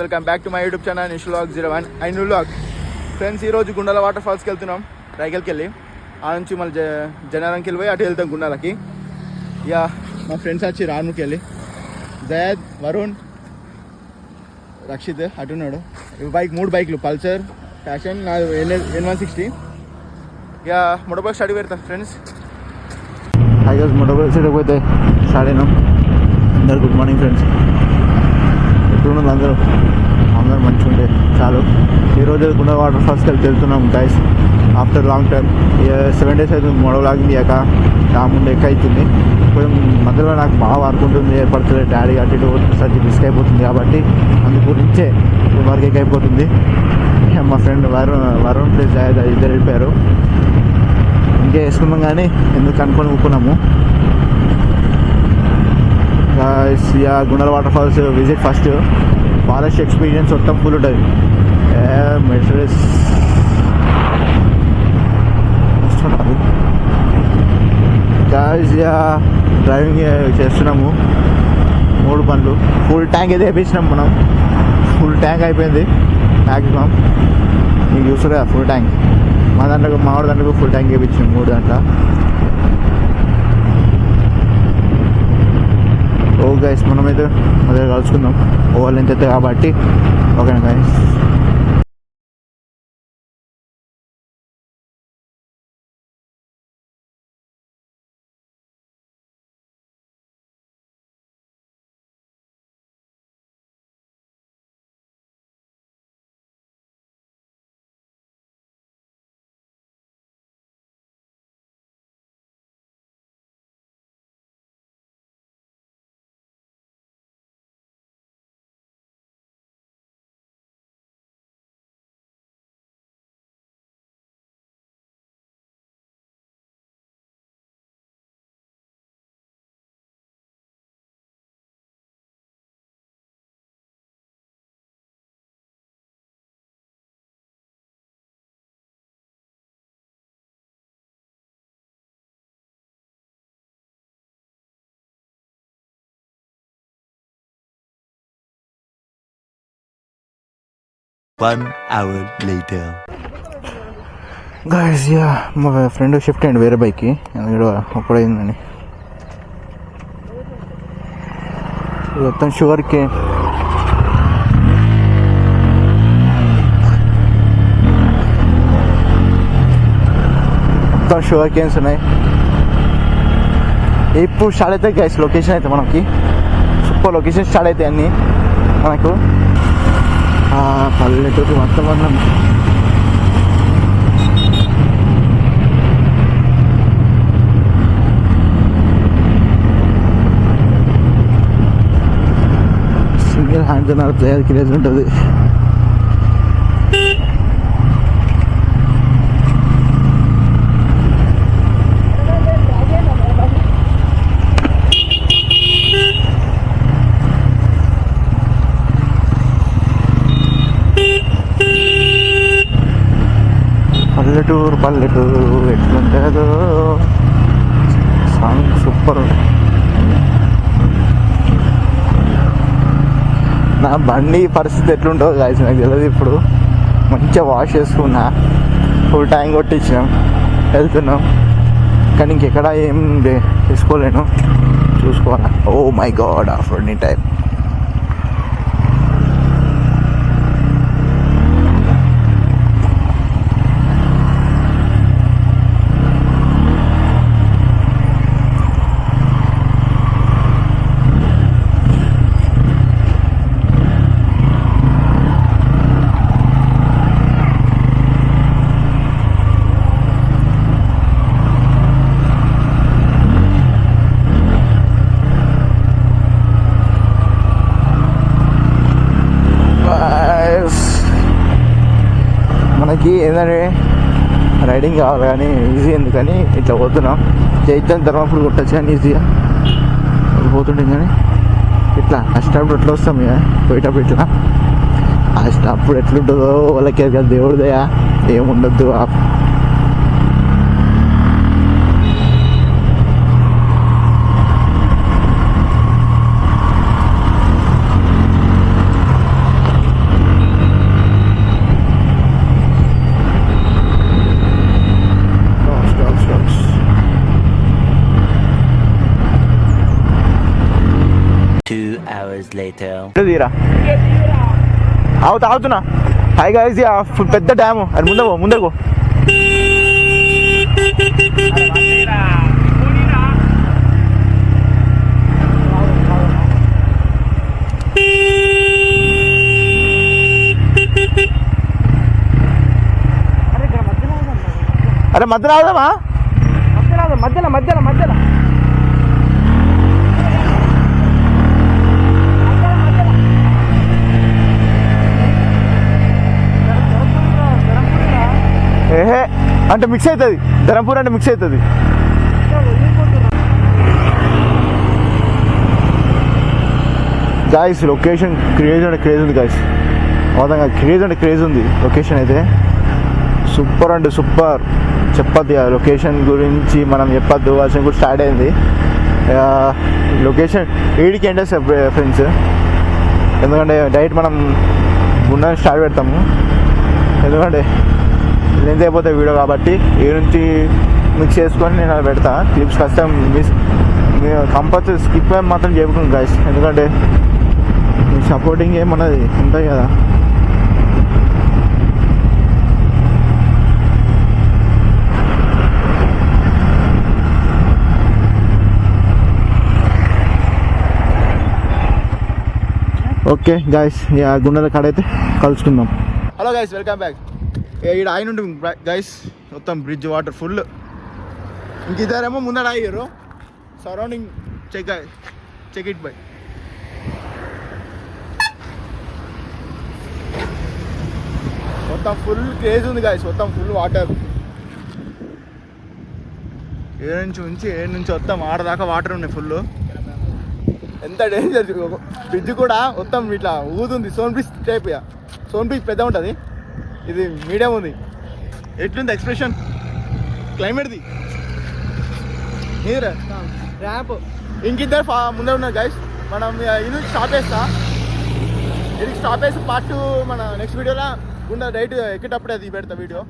Welcome back to my YouTube channel Nish vlog 01 and vlog friends. ఈరోజు Gundala water ఫాల్స్కి వెళ్తున్నాం రైకల్కి వెళ్ళి. ఆ నుంచి మళ్ళీ జనారంకి వెళ్ళి అటు వెళ్తాం గుండాలకి. ఇక మా ఫ్రెండ్స్ వచ్చి రానుకి వెళ్ళి జయద్, వరుణ్, రక్షిత్ అటున్నాడు. మూడు బైక్లు పల్సర్, ఫ్యాషన్, N160. ఇక మొడబైక్ స్టడీ పెడతాం ఫ్రెండ్స్. హైగర్స్ మొడబైక్ సైడ్కి పోతే స్టార్ట్ అందరు గుడ్ మార్నింగ్ ఫ్రెండ్స్. ఎప్పుడు అందరూ మంచిగా ఉండే చాలు. ఈరోజు గుండా వాటర్ ఫాల్స్కి వెళ్తున్నాం guys after long time. 7 days అవుతుంది మొడవలాగింది. అక్క ముందు ఎక్క అవుతుంది. కొంచెం మధ్యలో నాకు బాగా వర్క్ ఉంటుంది, ఏర్పడుతుంది. డాడీ అటు ఇటు సర్జీ మిస్క్ అయిపోతుంది కాబట్టి అందు గురించే వర్క్ ఎక్క అయిపోతుంది. మా ఫ్రెండ్ వరుణ్ ప్లేస్ ఇద్దరు వెళ్ళిపోయారు. ఇంకే వేసుకున్నాం కానీ ఎందుకు అనుకొని ఊపుకున్నాము. Gundala waterfalls visit first. Forest experience మొత్తం ఫుల్ ఉంటుంది. మెర్సిడెస్ డ్రైవింగ్ చేస్తున్నాము. 3 బండ్లు ఫుల్ ట్యాంక్ అయితే వేయించినాం మనం. ఫుల్ ట్యాంక్ అయిపోయింది మ్యాక్సిమం. మీకు చూస్తారు కదా ఫుల్ ట్యాంక్. మా దాంట్లో ఫుల్ ట్యాంక్ వేయించినాం 3 దాంట్లో. ఓ గైస్ మనమైతే మొదలు కలుసుకుందాం. ఓవర్ లెంత్ అయితే కాబట్టి ఓకేనా guys. One hour later. Guys మా ఫ్రెండ్ షిఫ్ట్ అయ్యండి వేరే బైక్కి. ఇక్కడ ఒక్కడైందని మొత్తం షుగర్ కేన్. మొత్తం షుగర్ కేన్స్ ఉన్నాయి. ఇప్పుడు స్టార్ట్ అవుతాయి గైస్. లొకేషన్ అయితే మనకి సూపర్ లొకేషన్ స్టార్ట్ అవుతాయి అన్నీ మనకు. పల్లెటూరు వాతావరణం. సింగిల్ హ్యాండ్స్ నడుపుతాయి, క్రేజ్ ఉంటుంది. పల్లెటూరు ఎట్లుంటుందో సాంగ్ సూపర్. నా బండి పరిస్థితి ఎట్లుంటుందో గాయస్ నాకు తెలియదు. ఇప్పుడు మంచిగా వాష్ చేసుకున్నా, ఫుల్ ట్యాంక్ కొట్టించినాం, వెళ్తున్నాం. కానీ ఇంకెక్కడ ఏం తీసుకోలేను, చూసుకోవాలా. Oh my god after any time. మనకి ఏంటంటే రైడింగ్ కావాలి కానీ ఈజీ ఎందుకని ఇట్లా పోతున్నాం. చైతన్య ధర్మపుడు కొట్టచ్చు కానీ ఈజీగా పోతుంటాం. కానీ ఇట్లా అప్పుడు ఎట్లా వస్తాం ఇక పోయేటప్పుడు ఇట్లా అప్పుడు ఎట్లుంటుందో వాళ్ళకి దేవుడిదయా ఏముండద్దు. later. తీరా అవుతున్నా. హై గైస్, పెద్ద డ్యాము అది ముందకు అరే మధ్యలో ఆగుదామా? మధ్యలో ఏహే అంటే మిక్స్ అవుతుంది, ధరంపూర్ అంటే మిక్స్ అవుతుంది. గాయస్ లొకేషన్ క్రేజ్ ఉంది గాయస్, అవుతాం క్రేజ్ ఉంది లొకేషన్ అయితే. సూపర్ అంటే సూపర్, చెప్పద్దు ఆ లొకేషన్ గురించి మనం చెప్పద్దు, వర్షం కూడా స్టార్ట్ అయింది. లొకేషన్ 7కి ఎండ్ చేస్తాం ఫ్రెండ్స్, ఎందుకంటే డైరెక్ట్ మనం గుండాన్ని స్టార్ట్ పెడతాము, ఎందుకంటే లెంత్ అయిపోతే వీడియో కాబట్టి. ఈ నుంచి మిక్స్ చేసుకొని నేను అది పెడతా క్లిప్స్. కష్టం కంపల్సరీ స్కిప్ అయ్యి మాత్రం చేయకుండా గాయస్, ఎందుకంటే మీ సపోర్టింగ్ ఏమన్నది ఉంటాయి కదా. ఓకే గాయస్, గుండెల కాడైతే కలుసుకుందాం. Hello guys, welcome back. ఇక్కడ ఆయన ఉంటుంది గైస్, మొత్తం బ్రిడ్జ్ వాటర్ ఫుల్. ఇంక ఇద్దరేమో ముందర అయ్యారు. Surrounding check it bye. మొత్తం ఫుల్ క్రేజ్ ఉంది గైస్, మొత్తం ఫుల్ వాటర్. ఏడు నుంచి మొత్తం ఆడదాకా వాటర్ ఉన్నాయి ఫుల్. ఎంత డేంజర్, బ్రిడ్జ్ కూడా మొత్తం ఇట్లా ఊదుంది. సోన్ బ్రిడ్జ్ టైప్, సోన్ బ్రిడ్జ్ పెద్ద ఉంటుంది, ఇది మీడియం ఉంది. ఎట్లుంది ఎక్స్ప్రెషన్ క్లైమేట్ది? నీరు ర్యాంప్ ఇంకిద్దరు ముందే ఉన్నారు గైస్. మనం ఇది స్టాప్ చేస్తా, ఇది స్టాప్ చేసి పార్ట్ 2 మన నెక్స్ట్ వీడియోలో గుండా డైట్ ఎక్కేటప్పుడే అది పెడతా వీడియో.